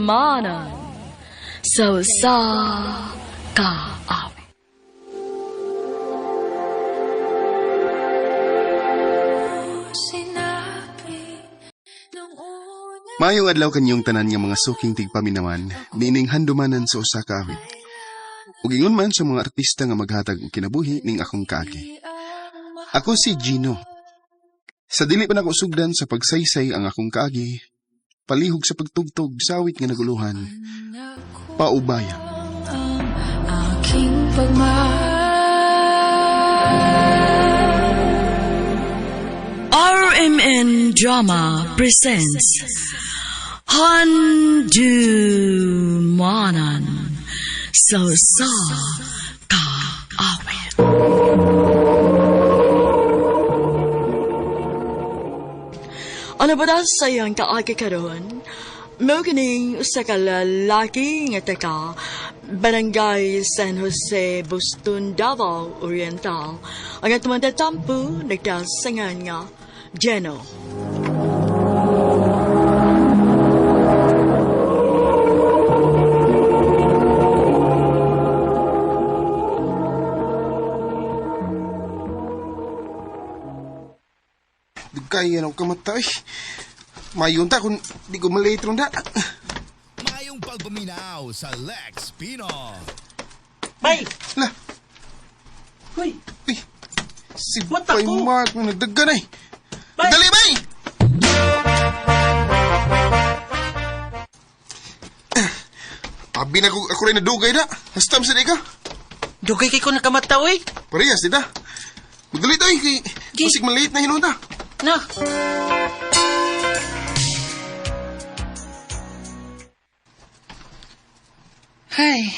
Manan sa kaawit. Maayong adlaw kanyong tanan nga mga suking tigpaminawan, niining handumanan sa usa ka awit. Ug ingon man sa mga artista nga maghatag og kinabuhi ning akong kaagi. Ako si Gino. Sa dili pa nako sugdan sa pagsaysay ang akong kaagi, palihog sa pagtugtog sa awit nga naguluhan, Paubaya. Aking RMN Drama presents Handumanan sa kaawit. Ano ba daw sa iyang kaagi karon? Mao kining usa ka lalaki nga taga Barangay San Jose, Boston, Davao Oriental. Ang atong tampo nagdasangan nga Geno. Kaya na ako kamatay. Mayon ta kung di ko malate ron da. Mayong pagpaminaw sa Lex Pino. Bay! La, Hoy! uy, si What Bay ako? Mark na nagdagan ay. Bay! Dali, Bay! Abi na ako rin nadugay da. Hastam sa di ka. Dugay kay ko nakamata, oy! Parehas, di da. Magdali tayo kay Gi- musik maliit na hinunta. Na! Ay!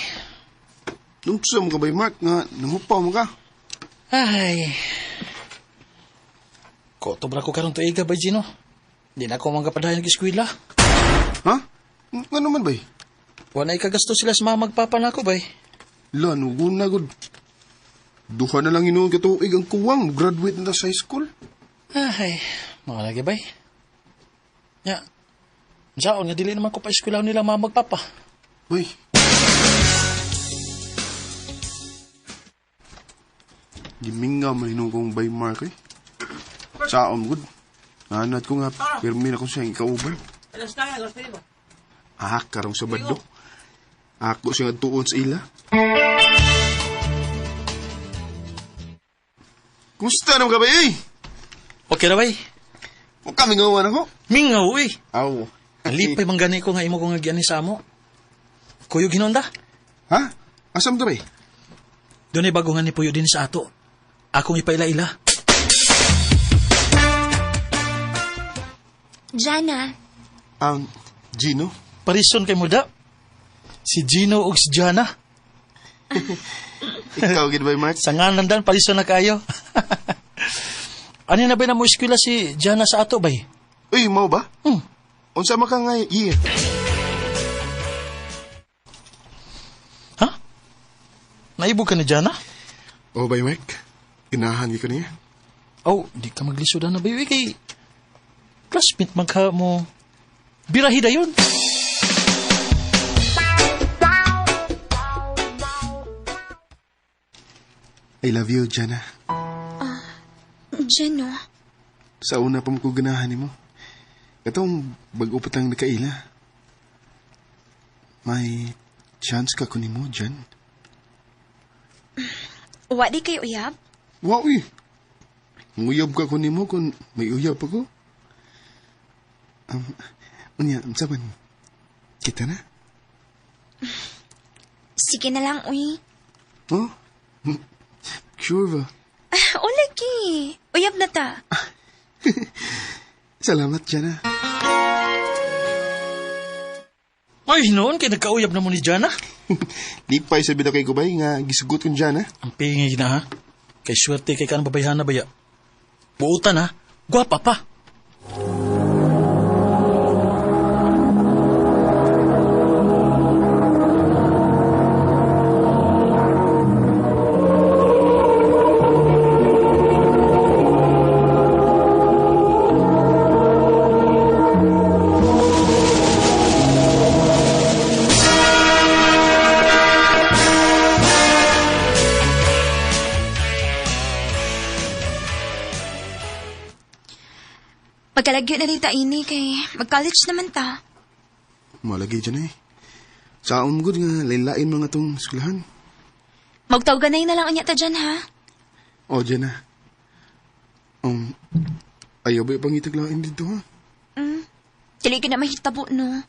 Nungsa mo ka, Bay Mark, nga nangupaw mo ka. Ay! Kotobra ko karong tuiga, bay Gino. Di na ako mangapadayan ng eskwela. Ha? Nga naman, Bay? Wala ikagasto sila sa mga magpapa na ako, bay. La, nugun na, God. Duha na lang inuun katuig ang kuwang. Graduate na ta sa high school. Ay! Mga lagi, bay. Ya. Saan nga dili naman ko pa eskwela nila mga magpapa. Bay. Giminga man hinong kong Bay Mark eh. Saom, good. Nanat ko nga, pirmi na ko siyang ikauban. Karong Sabado. Ako siya tuon sa ila. Kumusta naman ka, Bay? Okay na, bay. Huwag kami ngawan ako. Mingaw, uy! Aw. Alipay manggani ko nga imo ko nga giani sa amo. Kuyo ginonda. Ha? Asam to, Bay? Doon ay bago nga ni Puyo din sa ato. Akong ipaila-ila. Jana, Gino? Parison kay Muda. Si Gino ug si Jana. Ikaw, gid Bay Mark? Sa ngalan dan, parison na kayo. Ano na ba na mo eskwela si Jana sa ato, bay? Uy, mau ba? Hmm. Unsa man ka nga year? Ha? Naibog ka ni Jana? Oh, Bay Mark. Ginahan ko niya. Oh, di ka maglisudan na, bay. Uy, kay classmate magka mo. Birahida yun. I love you, Jana. Gino, Sa una pa mo ko ganahan mo. Katong bago patang nakaila. May chance ka kunin mo, Jan. wadi kay uyab? Wow, eh. Nguyab ka kunin mo kung may uyab ako. Unya, saban. Kita na? Sige na lang, uy. Oh? Sure ba? O lagi, uyab na ta. Salamat, Jana. Ay, noon kay nagkauyab na mo ni Jana. Di pa isabi na kay Kubay nga gisugot kong Jana. Ang pingi na, ha? Kay swerte kay kanang babayhan na baya. Buutan, ha? Gwapa pa. Magkalagyo na rin ta ini kay mag-college naman ta. Malagi dyan eh. Saan mo gud nga lain-lain mga tong eskwelahan. Magtawganay na lang anya ta dyan, ha? O, dyan na. Ayaw ba ipangitaglain dito ha? Dili ka na mahitabo, no?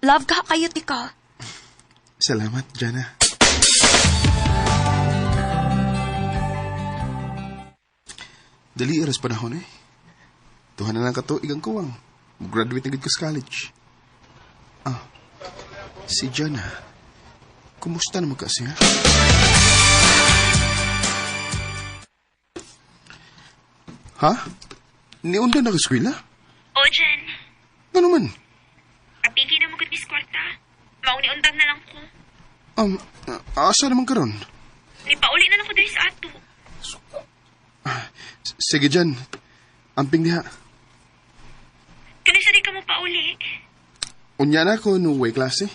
Love ka kayo, tika. Salamat, Jana. Dali aras panahon eh. Tuhan na lang kato igang kuwang. Mag-graduate na gid ko sa college. Si Jana. Kumusta naman kasi ha? Ha? Niunda na ka eskwela? O, Jen. Ano man? Apiki na mo gud mis kwarta. Mauni-undang na lang ko. Asa naman karon? Nipauli na lang ko diri sa ato. Sige dyan. Amping diha. Kanisa di ka mo pauli. Unya na ako no way klase.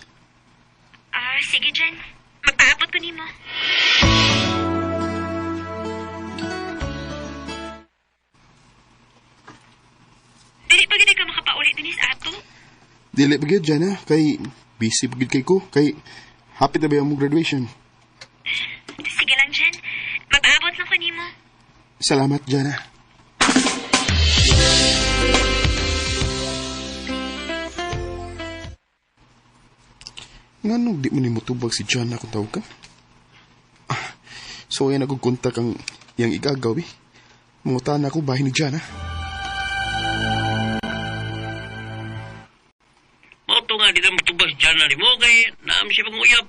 Sige, Jen. Magpaabot ko nimo. Dili pa gid ka makapauli din sa ato. Dili pa gyud Jana. Kay busy pa gyud kay ko. Kay hapit na ba yung graduation? Sige lang, Jen. Magpaabot lang ko nimo. Salamat, Jana. Nga nung di mo ni mutubag si Jana kung tawag ka? So yan nagkukontak ang yang igagaw eh. Mungutan ako bahay ni Jana. Moto nga di na matubas dyan na mo kay naam siya pang uyab.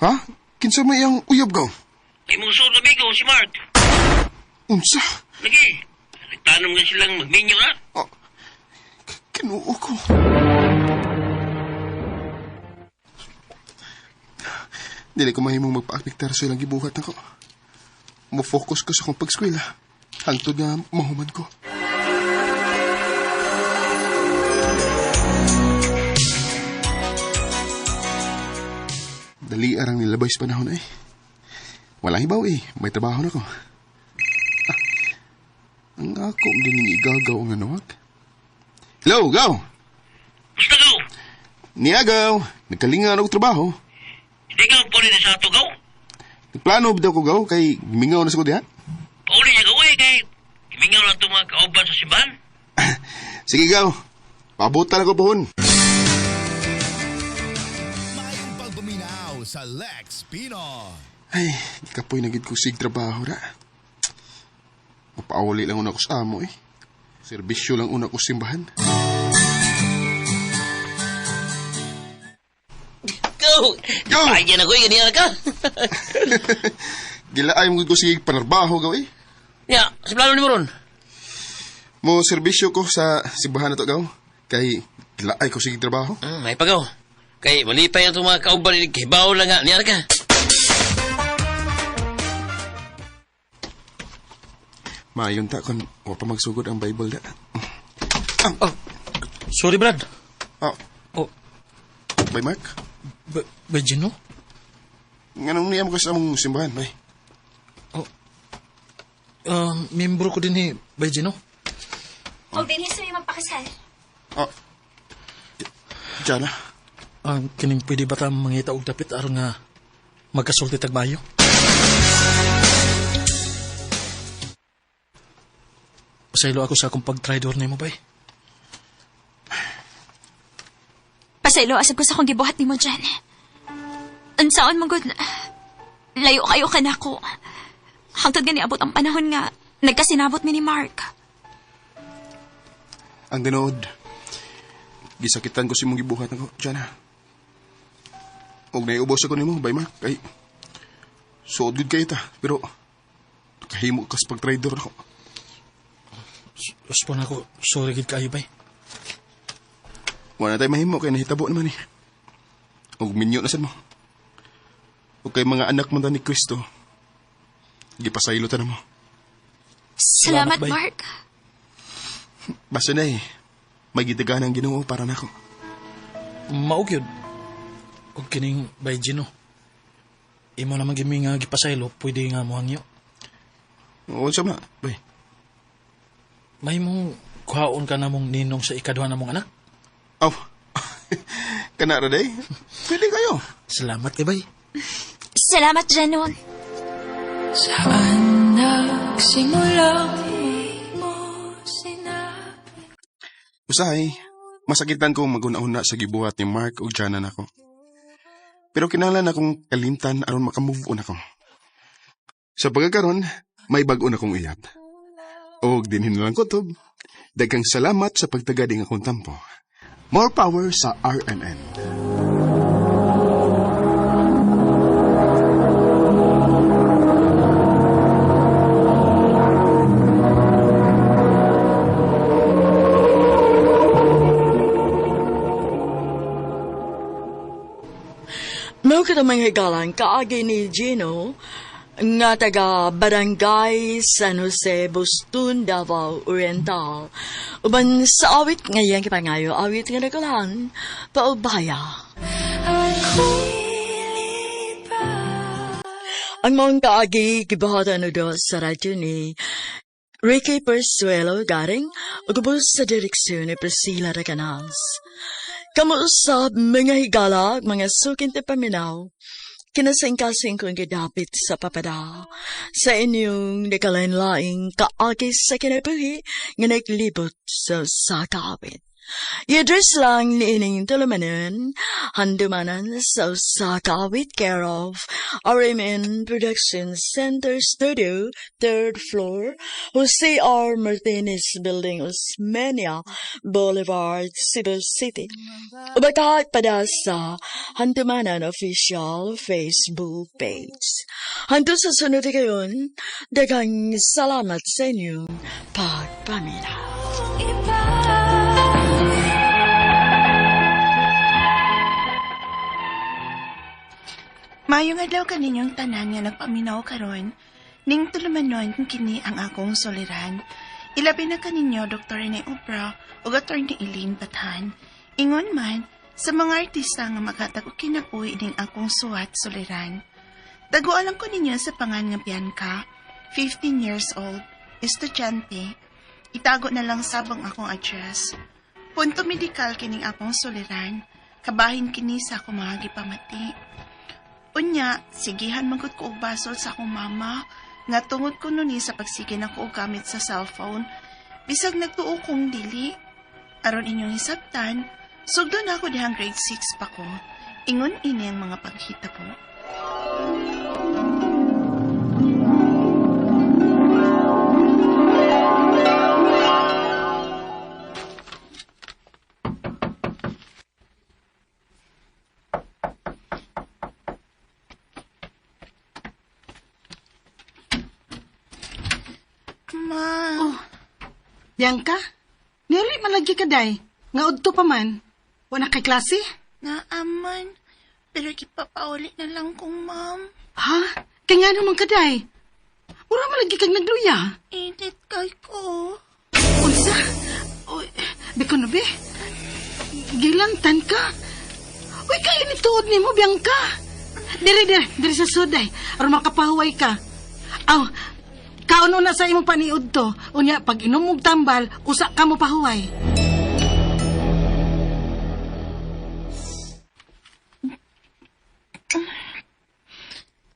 Ha? Kinsa may ang uyab gaw? Kay mong suot na bigo si Mark. Unsa? Lagi, nagtanong nga silang magminyo na. Kinuo ko. Dili ko mahimong magpa-apektar sa ilang gibuhat ako. Mo-focus ko sa akong pag-eskwela. Hangtod nga mahuman ko. Dali arang nilabay sa panahon eh. Walang ibaw eh. May trabaho na ko. Ang ako din yung igagaw ang anawag. Hello, Gaw! Basta gaw, Niagaw! Nagkalinga na trabaho. hindi ka puli na sa ato gaw. Nagplano ba daw ko, Gaw? Kay mingaw na sa ko diha? Pauli niya gaw eh kay kimingaw lang itong mga kauban sa simbahan. Sige, Gaw. Pabuta na ko pohon. Mayong pagpaminaw sa Lex Pinoy. Ay, ikapoy nagid ko sig trabaho ra. Mapauli lang una ko sa amo eh. Serbisyo lang una ko sa simbahan. Go! Go! Pagyan ako eh, ganyan ka. Gilaay mo ko sig panarbaho, Gaw eh. Ya, sa plano ni mo ron. Mo serbisyo ko sa simbahan na to, Gaw. Kay gilaay ko sig trabaho. May pagaw. Kay malipay ang itong mga kauban ni Kibaw lang nga, niyan ka. Mayon ta kon wa pa magsugod ang Bible da. Sorry, Brad. Oh, Oh, bay Mark. Bajino? Nganong niyam ko sa among simbahan, bay? Membro ko din ni Bajino. Huwag din history magpakasal. Oh. Jana. Kining pwede ba tayong mangita og dapit aron nga magkasulti tagmayo? Pasaylo ako sa akong pag-tridor ni mo, bay. Pasaylo, asab ko sa akong gibuhat ni mo, Jen. Ansaon mo, good. Layo kayo ka na ko. Hangtod gani abot ang panahon nga, nagkasinabot mi ni Mark. Ang dinood. Gisakitan ko si mong gibuhat ako, Jana. Og naiubos ako nimo, bay Mark. Kay suod gud kay ta, pero kahimo kas pag-trader ako. Gusto na ako, sorry gid kayo, bay. Wala tayo mahimo kay nahitabo naman eh. Og minyo na sad mo. Og kay mga anak mo ta ni Kristo. Gipasaylo ta na mo. Salamat, Bay. Mark. Basta na eh. May gitagahan ang Ginoo para nako. Maog yun. Og kining Bajino. Imo naman gimi nga gipasaylo, pwede nga mo hangyo. Oo, sa na, bay. May mo kuhaon ka na mong ninong sa ikaduha na mong anak. Oh, kana ra day? Pwede kayo. Salamat kay bay. Salamat, Janon. Saan nagsimula mo sinabi? Usahay, masakitan ko magunahuna sa gibuhat ni Mark o Janan ako. Pero kinahanglan akong kalimtan aron makamove on ako. Sa pagkakaroon, may bag-o na kong uyab. O dinhin lang kutob. Daghang salamat sa pagtagading akong tampo. More power sa RNN. Mao kita mga higalan kaagi ni Gino nga taga Barangay San Jose, Boston, Davao Oriental. Uban sa awit ngayon kipangayo, awit nga nagalan, paubaya. Ang mga kaagi kibahatan do sa radyo ni Ricky Persuelo garing ugubos sa direksyon ni Priscilla Racanas. Kamuusap mga higala, mga sukin te paminaw, kinasing-kasing kong gidapit sa papada, sa inyong nakalain-laing kaagi sa kinabuhi, nga naglibot sa sakawit. I-address lang ni ining tulumanan, handumanan sa sakawit care of RMN Production Center Studio, 3rd floor, Jose R. Martinez Building, Osmeña Boulevard, Cebu City. Ubatahat pada sa handumanan official Facebook page. Hanto sa sunod kayon, daghang salamat sa inyong pagpaminaw. Mayong adlaw kaninyong tanan nga nagpaminaw karon, ning tulumanon kini ang akong soliran. Ilabi na kaninyo Dr. Rene Obra o Dr. Eileen Batan. Ingon man, sa mga artista nga maghatag og kinabuhi ning akong suwat soliran. Tagualang ko ninyo sa pangan nga Bianca, 15 years old, estudyante. Itago na lang sabang akong address. Punto medikal kining akong soliran, kabahin kini sa akong mga gipamati. Unya, sigihan magod ko og basol sa akong mama, nga tungod ko nuni sa pagsige na ko og gamit sa cellphone, bisag nagtuo kong dili. Aron inyong hisabtan, sugdo na ako dihang grade 6 pa ko. Ingon ini ang mga paghita po. Bianca, nili malagi ka day. Nga udto pa man. Wala kay klase? Naaman, pero kipapauli na lang kong ma'am. Ha? Kaya nga naman ka day. Mura malagi kang nagluya. Init kay ko. Unsa? Uy, biko na be. Gilantan ka. Uy, kayo ni tuod ni mo, Bianca. Diri sa suday. Aron makapahuway ka. Aw, kaon na sa imong paniud to. Unya, pag inumog tambal, usa ka mo pahuway.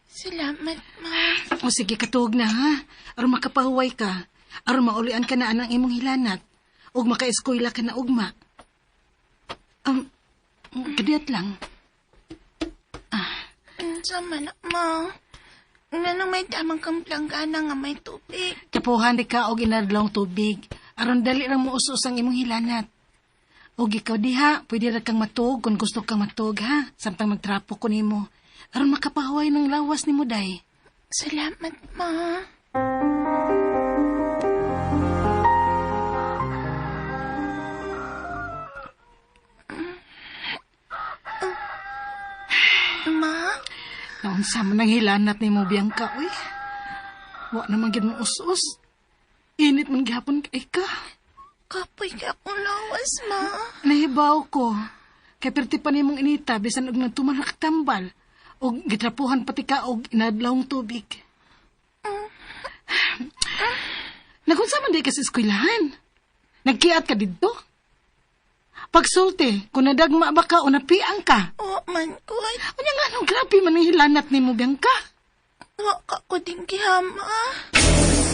Salamat, ma. O sige, katuog na ha. Aron makapahuway ka. Aron maulian ka na anang imong hilanat. Ug maka-eskwela ka na ugma. Kadiyat lang. Sama na, ma. Nga may tamang kang planggana nga may tubig. Kapuhan di ka og inadlong tubig. Aron dali lang mo usos ang imong hilanat. Og ikaw diha, pwede ra kang matug kung gusto kang matug ha. Samtang magtrapo ko nimo. Aron makapahuway ng lawas nimo day. Salamat, ma. Ma? Naunsa man ang hilanat ni mo, Bianca, uy. Wa naman gid mo us-us. Init man gihapon kay ka. Kapoy ka akong lawas, ma. Nahibaw ko. Kay perti pa nimong inita, bisan og nagtuman na tambal. Og gitrapuhan pati ka og inadlawng tubig. Nagunsa man di ka sa eskwelahan. Nagkiat ka dito? Pagsulti, kung nadagma ba ka o napiang ka? O man ko. Unya nga nung grabe man ang hilanat ni mo, Bianca. Wa ka ko din gihama.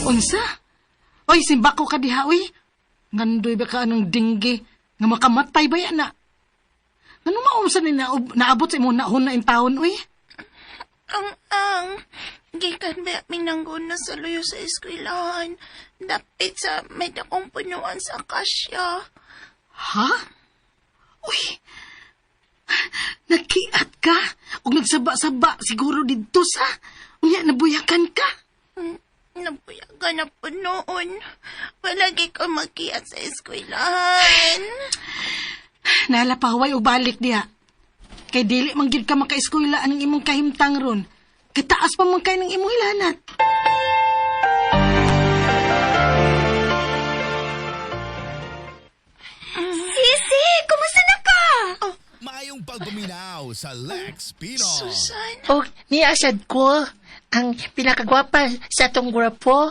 Unsa? Oy, simba ko ka diha, uy. Ngandoy ba ka anong dinggi nga makamatay ba yan na? Ano maumsa ni naabot sa imo nahon na in taon, uy? Ang gikan ba minanggon na sa luyo sa eskwelahan. Dapit sa may dakong punuan sa kasya. Ha? Uy, nagkiat ka? O nagsaba-saba siguro dito sa... Unya, nabuyakan ka? Nabuyagan na po noon. Palagi ka magkiat sa eskwelahan. Nalapaway o balik diha. Kay dili man gid ka maka-eskwela ang imong kahimtang ron. Kataas pa man kay ng imong hilanat. Sisi, kumusta na ka? Maayong pagbuminaw sa Lex Pino. Susan. O, niasad ko, ang pinakagwapa sa atong gwapo.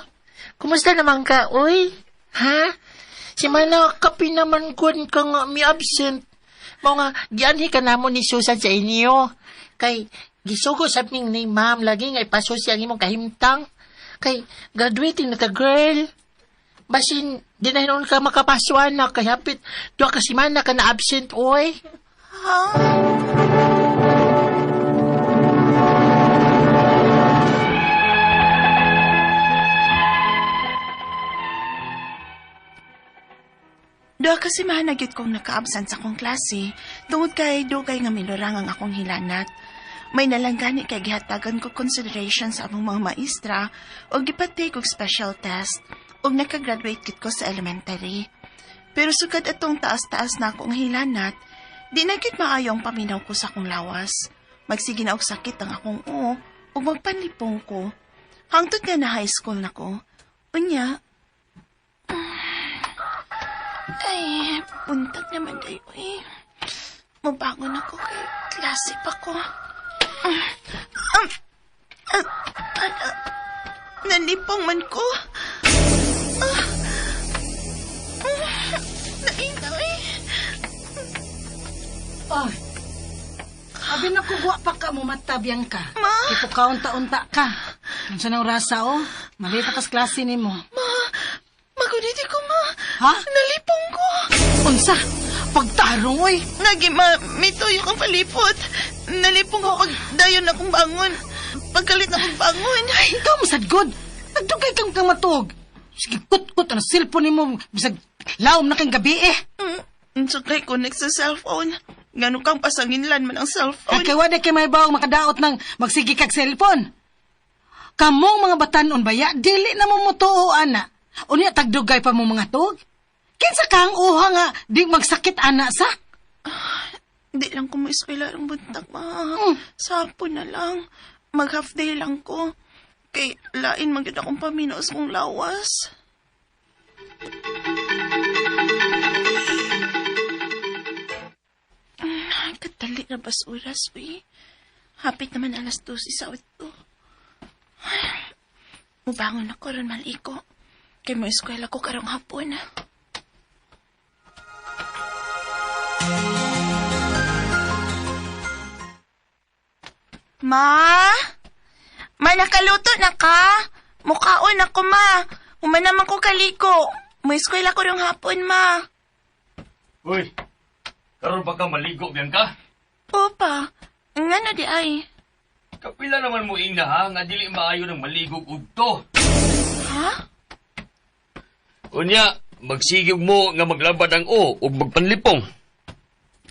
Kumusta naman ka, uy? Ha? Si Mana kapi naman kun ka nga mi absent. Mga gianhi ka namon ni Susan sa inyo. Kay, gisugo sa ming ni ma'am, lagi nga ipaso siya ang imong kahimtang. Kay, graduating na ka, girl. Basin, di na hinon ka makapasuan na, kay hapit, doa ka si Mana ka na absent, uy. Doa kasi mahanagit kong naka-absent sa akong klase, tungod kay dugay nga minurang ang akong hilanat. May nalanggani kay gihatagan ko consideration sa among mga maestra o gipatay kog special test o nakagraduate kit ko sa elementary. Pero sugad atong taas-taas na akong hilanat, di na gid maayo ang paminaw ko sa akong lawas. Magsige na og sakit ang akong o magpanlipong ko. Hangtod nga na high school na ko. Unya, ay, puntag naman dayo eh. Mabangon ako kay klase pa ko. Nalipong man ko. Nainaw eh. Oh, abi na kugwa pa ka mo mata, Bianca. Ma? Tipo kaunta-unta ka. Unsa nang rasa, oh? Malita kas klase ni mo. Maguniti ko, ma. Ha? Nalipong ko. Unsa? Pagtarong, oy. May tuyo kang palipot. Nalipong ko pag dayon akong bangon. Pagkalit akong bangon. Ay, ikaw masadgod. Nagdugay kang matug. Sige, kut-kut ang cellphone ni mo. Bisag, laom na kang gabi eh. Sakay connect sa cellphone. Ngano kang pasanginlan man ang cellphone. Kay wala kay may bawang makadaot ng magsigi kag cellphone. Kamong mga batanon baya, dili na mo mutuo, ana. Unya tagdugay pa mo mga tug. Kinsa kang uha nga, di magsakit, ana, sa? Di lang ko mo-eskwela ang buntag, ma. Sapo na lang. Mag-half day lang ko. Kay lain maganda akong paminos kong lawas. Katali na bas oras, we. Hapit naman alas 2 sa ito. Mubangon ako ron maliko. Kay mo eskwela ko karong hapon. Ma? Ma, nakaluto na ka? Mukhaon ako, ma. Umanaman ko kaliko. Mo eskwela ko rong hapon, ma. Uy, karon ba ka maligo, Bianca? Opa, ngano di ay? Kapila naman mo ing na ha, nga dili maayo ng maligog udto. Ha? Unya, magsigig mo nga maglabad ang o ug magpanlipong.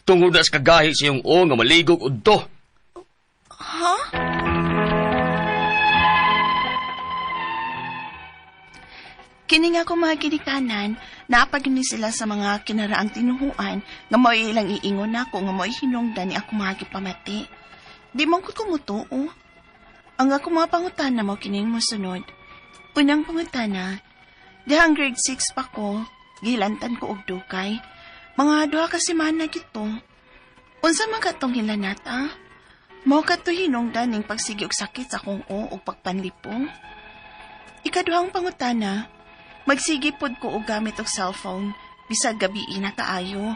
Tungod na sa kagahi sa iyong o nga maligog udto. Ha? Kini nga ko mga ginikanan, napagini sila sa mga kinaraang tinuhuan nga mo ilang iingon ako nga mo hinungdan ni ako mga gipamati. Di mo ko kumutuo. Ang ako mga pangutana mo kining mosunod. Unang pangutana, dihang grade 6 pa ko, gilantan ko og dukay. Mga duha ka semana gito. Unsa man katong hilanata? Mao kato hinungdan ning pagsigi og sakit sa akong o ug pagpanlipong. Ikaduhang pangutana, magsigi pod ko og gamit og cellphone bisag gabi na kaayo.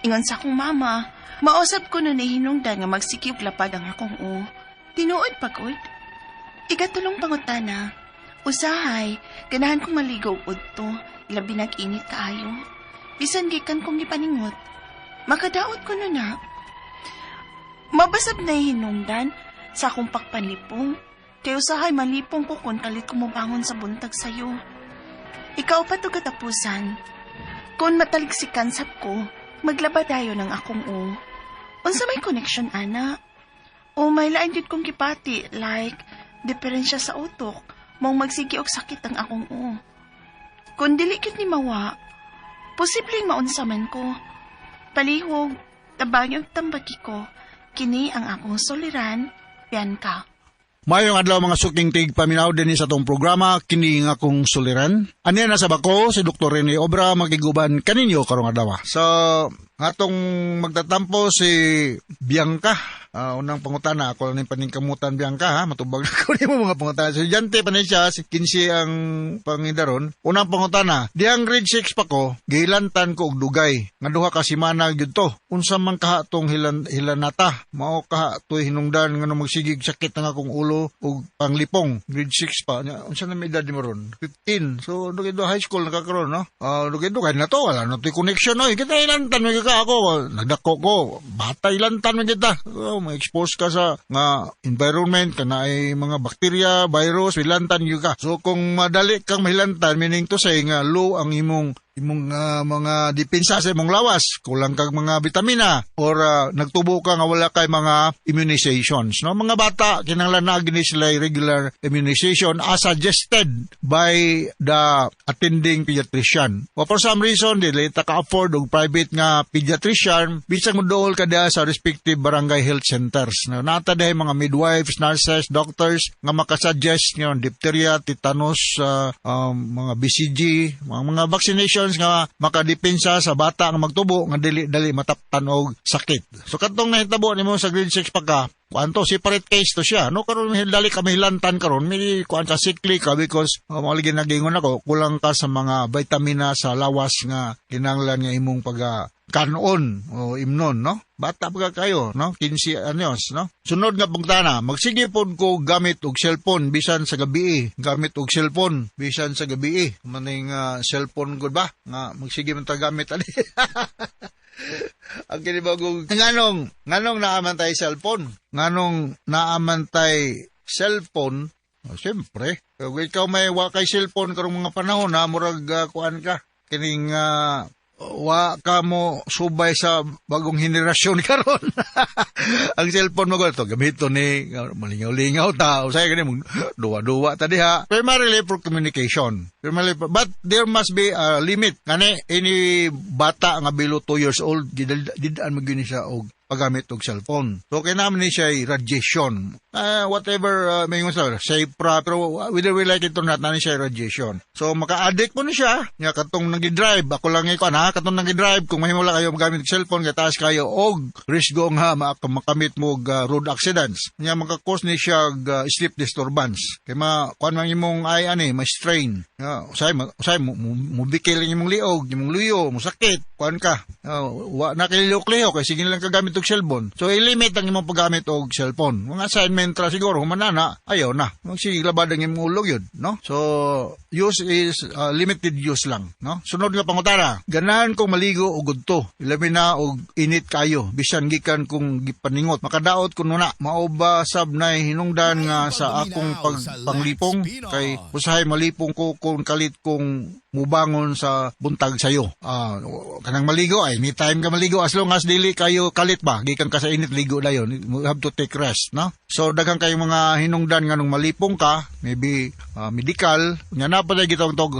Ingon sa akong mama, mausap ko nun hinungdan nga magsikip lapad ang akong tinuod pagod. Ikatulong pangutana, usahay, ganahan kong maligaw udto, ilabi nag-init kaayo. Bisan gikan kong gipaningot, makadaot ko na. Mabasab na hinungdan sa akong pakpanlipong, kay usahay malipong ko kung kalit ko mabangon sa buntag sayo. Ikaw pa to katapusan. Kung mataliksikan sap ko, maglaba dayo ng akong Unsa may connection, ana? O may lain yun kong kipati, like, diferensya sa utok, mong magsigi og sakit ang akong Kung dilikit ni mawa, posibleng maunsaman ko. Palihog, tabang yung tambaki ko, kini ang akong soliran, Bianca. Mayong adlaw mga suking tig paminaw din sa tong programa kini nga kong suliran. Ani na sa bako si Dr. Rene Obra magiguban kaninyo karong adlaw. So atong magtatampo si Bianca. Unang pangutana ako lang paningkamutan Bianca ha. Matubag ko nimo mga pangutana. So Jante pa siya si 15 ang pangidaron. Unang pangutana, dihang grade 6 pa ko, gilantan ko og dugay. Nga duha ka semana gyud to. Unsa man kaha tong hilanata? Mao kaha toy hinungdan nga magsigig sakit nga akong ulo og panglipong. Grade 6 pa. Unsa na may edad mo ron? 15. So dugido high school nakakaroon no. Dugido kay na to wala no toy connection no. Kita ilantan man ka ako. Nagdako ko. Bata ilantan man kita. Ma-expose ka sa nga environment kana ay mga bakterya, virus, ilantan gyud ka. So kung madali kang mahilantan meaning to say nga low ang imong mga depensa sa imong lawas, kulang kag mga vitamina or nagtubo ka nga wala kay mga immunizations no. Mga bata kinahanglan na gini sila regular immunization as suggested by the attending pediatrician. O for some reason dili ta ka afford og private nga pediatrician, bisag mo dool ka diha sa respective barangay health centers no. Nata dahi mga midwives, nurses, doctors nga makasuggest nga diphtheria, tetanus, mga BCG, mga vaccination nga makadepensa sa bata nga magtubo nga dili mataptan og sakit. So katong nahitabo nimo sa grade 6 pa ka, kuanto separate case to siya no. Karon dali ka mahilantan karon may kuan ka sickly ka because maligin nagingon ako kulang ka sa mga vitamina sa lawas nga kinahanglan nga imong kanon o imnon no. Bata pa kayo no, 15 anyos no. Sunod nga pagtana, magsige pod ko gamit og cellphone bisan sa gabi. Gamit og cellphone bisan sa gabi. Maning cellphone gud ba nga magsige man ta gamit ani. Ang kinibagong nganong naamantay cellphone? Nganong naamantay cellphone? Siyempre, kung ikaw may wakay cellphone karong mga panahon na murag kuan ka kining wa ka mo subay sa bagong henerasyon karon. Ang cellphone mo to gamito ni malingaw-lingaw ta usay kani duwa-duwa ta diha. Primarily for communication. But there must be a limit. Kani ini bata nga below 2 years old didaan magini siya og paggamit og cellphone. So kailangan ni siya radiation. Whatever may sa safe pero whether we like it or not na siya radiation. So maka-addict po ni siya. Nga katong nag-drive, ako lang ikaw na katong nag-drive kung mahimo lang kayo magamit og cellphone kay taas kayo og risgo nga makamit mo og road accidents. Nya maka-cause ni siya sleep disturbance. Kay kuan man imong ay ma-strain. Usay mo bikil imong liog, imong luyo, mo sakit, kuan ka. Wa na kay liok-liok kay sige lang kagamit og cellphone. So i-limit ang imong paggamit og cellphone. Mga assignment ra siguro humanana, ayaw na. Sige labad ang imong ulo yun, no? So use is limited use lang, no? Sunod nga pangutana, ganahan kong maligo og gudto. Ilabi na og init kayo, bisan gikan kung gipaningot. Makadaot kuno na, mao ba sab nay hinungdan nga sa akong panglipong kay usahay malipong ko kung kalit kong mubangon sa buntag sayo. Kanang maligo ay anytime ka maligo as long as dili kayo kalit ba gikan ka sa init ligo dayon. You have to take rest, no? So daghang kay mga hinungdan nga nung malipong ka, maybe medical, nya na pa gitawag tog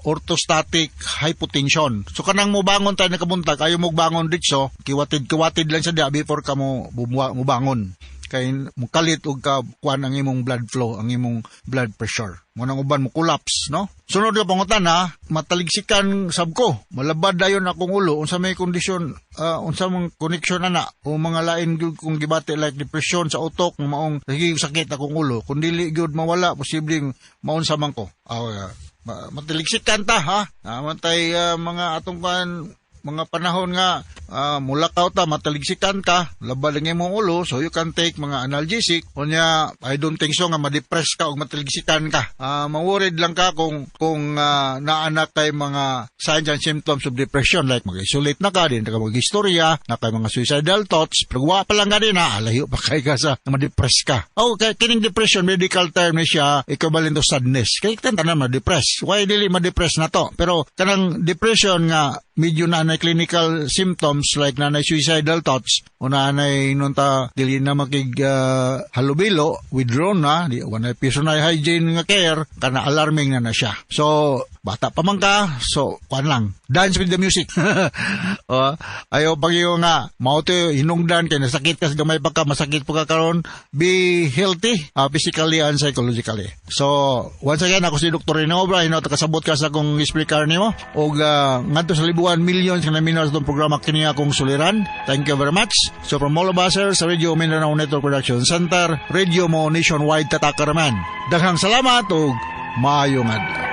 orthostatic hypotension. So kanang mubangon tayo nakabuntag, ayo mo bangon ditso, kiwatid lang sa dia before ka mo mubangon. Kay mukalit og kuan ang imong blood flow, ang imong blood pressure. Mo nang uban mo collapse, no? Sunod nga pangutana, mataligsikan sab ko. Malabad dayon akong ulo unsa may kondisyon, unsa mong connection ana o mga lain gyud kung gibati like depression sa utok, maong sakit akong ulo. Kun dili gyud mawala, posibleng maunsa man ko. Matiligsikan ta, ha? Amantay mga atong mga panahon nga mulakaw ta, mataligsikan ka, labal ng imong ulo, so you can take mga analgesic. Kunya, I don't think so nga ma-depress ka o mataligsikan ka. Maworried lang ka kung naanak kay mga signs and symptoms of depression, like mag-isolate na ka, din ka mag-historya, na kay mga suicidal thoughts, pero wa pa lang ka din, alayo pa kay ka sa ma-depress ka. Okay, kining depression, medical term na siya, equivalent to sadness. Kaya tanan ma-depress. Why dili ma-depress na to? Pero kanang depression nga, medyo na clinical symptoms like nanay suicidal thoughts o nanay nunta dili na makig halubilo, withdrawn na, di wanay personal hygiene nga care, kana alarming na siya. So bata pa man ka, so kuan lang, dance with the music. Ayaw pag yung nga mauto hinungdan kay nasakit ka sa gamay pa ka, masakit pa ka karon, be healthy physically and psychologically. So once again, ako si Dr. Rene Obra, kasabot ka sa akong explicar nimo og ngadto sa libuan millions nga naminaw sa itong programa kini akong suliran. Thank you very much. So from all of us sa Radio Mindanao Network Production Center, Radio mo nationwide tatakaraman. Daghang salamat ug maayong adlaw.